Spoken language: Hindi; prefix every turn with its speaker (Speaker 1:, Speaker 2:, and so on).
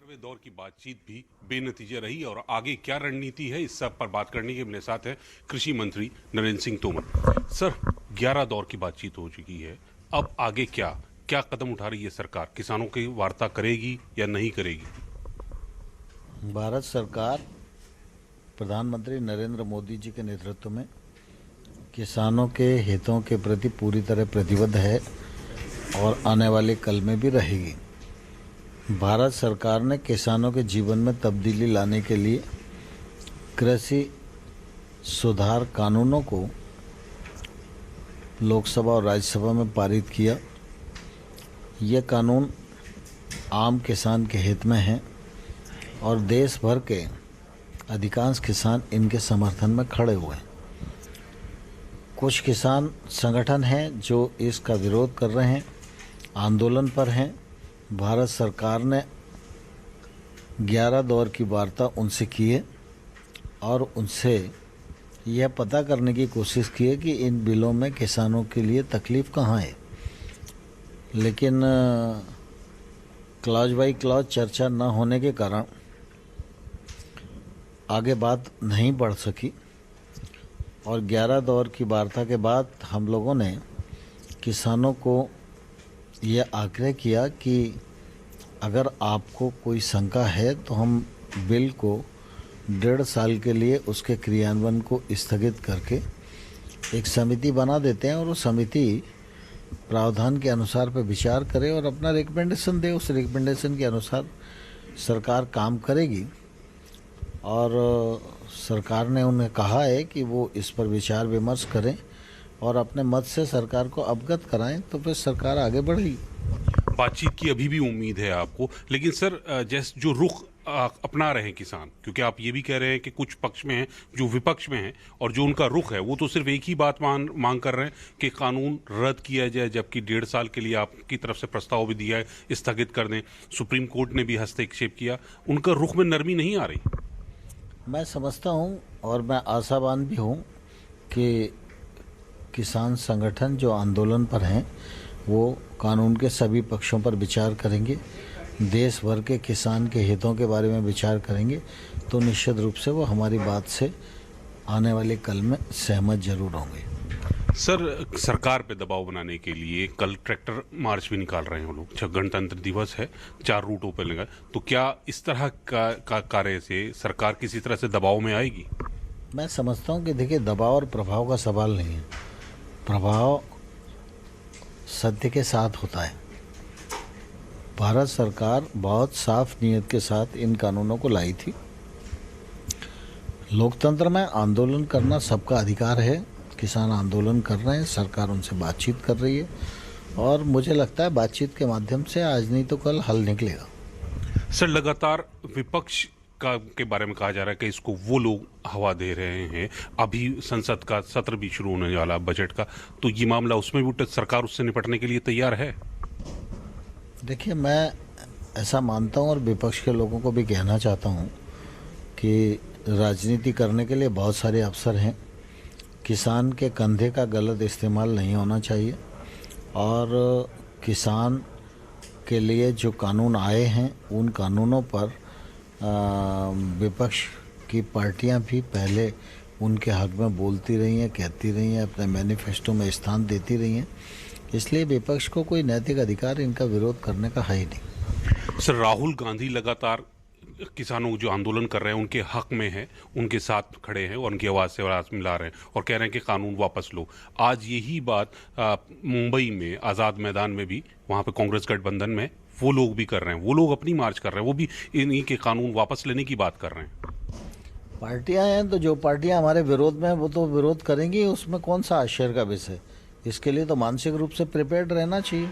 Speaker 1: 11वें दौर की बातचीत भी बेनतीजा रही और आगे क्या रणनीति है, इस सब पर बात करने के मेरे साथ है कृषि मंत्री नरेंद्र सिंह तोमर। सर, 11 दौर की बातचीत हो चुकी है, अब आगे क्या क्या कदम उठा रही है सरकार? किसानों की वार्ता करेगी या नहीं करेगी?
Speaker 2: भारत सरकार प्रधानमंत्री नरेंद्र मोदी जी के नेतृत्व में किसानों के हितों के प्रति पूरी तरह प्रतिबद्ध है और आने वाले कल में भी रहेगी। भारत सरकार ने किसानों के जीवन में तब्दीली लाने के लिए कृषि सुधार कानूनों को लोकसभा और राज्यसभा में पारित किया। ये कानून आम किसान के हित में है और देश भर के अधिकांश किसान इनके समर्थन में खड़े हुए हैं। कुछ किसान संगठन हैं जो इसका विरोध कर रहे हैं, आंदोलन पर हैं। भारत सरकार ने 11 दौर की वार्ता उनसे की है और उनसे यह पता करने की कोशिश की है कि इन बिलों में किसानों के लिए तकलीफ़ कहाँ है, लेकिन क्लॉज बाई क्लॉज चर्चा न होने के कारण आगे बात नहीं बढ़ सकी और 11 दौर की वार्ता के बाद हम लोगों ने किसानों को यह आग्रह किया कि अगर आपको कोई शंका है तो हम बिल को 1.5 साल के लिए उसके क्रियान्वयन को स्थगित करके एक समिति बना देते हैं और वो समिति प्रावधान के अनुसार पर विचार करे और अपना रिकमेंडेशन दे। उस रिकमेंडेशन के अनुसार सरकार काम करेगी और सरकार ने उन्हें कहा है कि वो इस पर विचार विमर्श करें और अपने मत से सरकार को अवगत कराएं, तो फिर सरकार आगे बढ़ेगी।
Speaker 1: बातचीत की अभी भी उम्मीद है आपको, लेकिन सर जैसे जो रुख अपना रहे हैं किसान, क्योंकि आप ये भी कह रहे हैं कि कुछ पक्ष में हैं जो विपक्ष में हैं और जो उनका रुख है वो तो सिर्फ एक ही बात मांग कर रहे हैं कि कानून रद्द किया जाए, जबकि 1.5 साल के लिए आपकी तरफ से प्रस्ताव भी दिया है स्थगित कर दें। सुप्रीम कोर्ट ने भी हस्तक्षेप किया, उनका रुख में नरमी नहीं आ रही।
Speaker 2: मैं समझता हूँ और मैं आशावान भी हूँ कि किसान संगठन जो आंदोलन पर हैं वो कानून के सभी पक्षों पर विचार करेंगे, देश भर के किसान के हितों के बारे में विचार करेंगे, तो निश्चित रूप से वो हमारी बात से आने वाले कल में सहमत जरूर होंगे।
Speaker 1: सर, सरकार पे दबाव बनाने के लिए कल ट्रैक्टर मार्च भी निकाल रहे हैं वो लोग। गणतंत्र दिवस है, 4 रूटों पे लगा, तो क्या इस तरह का कार्य से सरकार किसी तरह से दबाव में आएगी?
Speaker 2: मैं समझता हूँ कि देखिए, दबाव और प्रभाव का सवाल नहीं है। प्रभाव सत्य के साथ होता है। भारत सरकार बहुत साफ नीयत के साथ इन कानूनों को लाई थी। लोकतंत्र में आंदोलन करना सबका अधिकार है। किसान आंदोलन कर रहे हैं, सरकार उनसे बातचीत कर रही है और मुझे लगता है बातचीत के माध्यम से आज नहीं तो कल हल निकलेगा।
Speaker 1: सर, लगातार विपक्ष के बारे में कहा जा रहा है कि इसको वो लोग हवा दे रहे हैं। अभी संसद का सत्र भी शुरू होने वाला बजट का, तो ये मामला उसमें भी सरकार उससे निपटने के लिए तैयार है?
Speaker 2: देखिए, मैं ऐसा मानता हूँ और विपक्ष के लोगों को भी कहना चाहता हूँ कि राजनीति करने के लिए बहुत सारे अवसर हैं। किसान के कंधे का गलत इस्तेमाल नहीं होना चाहिए और किसान के लिए जो कानून आए हैं उन कानूनों पर विपक्ष की पार्टियां भी पहले उनके हक में बोलती रही हैं, कहती रही हैं, अपने मैनिफेस्टो में स्थान देती रही हैं। इसलिए विपक्ष को कोई नैतिक अधिकार इनका विरोध करने का है ही नहीं।
Speaker 1: सर, राहुल गांधी लगातार किसानों जो आंदोलन कर रहे हैं उनके हक में है, उनके साथ खड़े हैं और उनकी आवाज़ से आवाज़ मिला रहे हैं और कह रहे हैं कि कानून वापस लो। आज यही बात मुंबई में आज़ाद मैदान में भी, वहाँ पे कांग्रेस गठबंधन में वो लोग भी कर रहे हैं, वो लोग अपनी मार्च कर रहे हैं, वो भी इन्हीं के कानून वापस लेने की बात कर रहे हैं।
Speaker 2: पार्टियां हैं तो जो पार्टियां हमारे विरोध में वो तो विरोध करेंगी, उसमें कौन सा आश्चर्य का विषय। इसके लिए तो मानसिक रूप से प्रिपेयर्ड रहना चाहिए।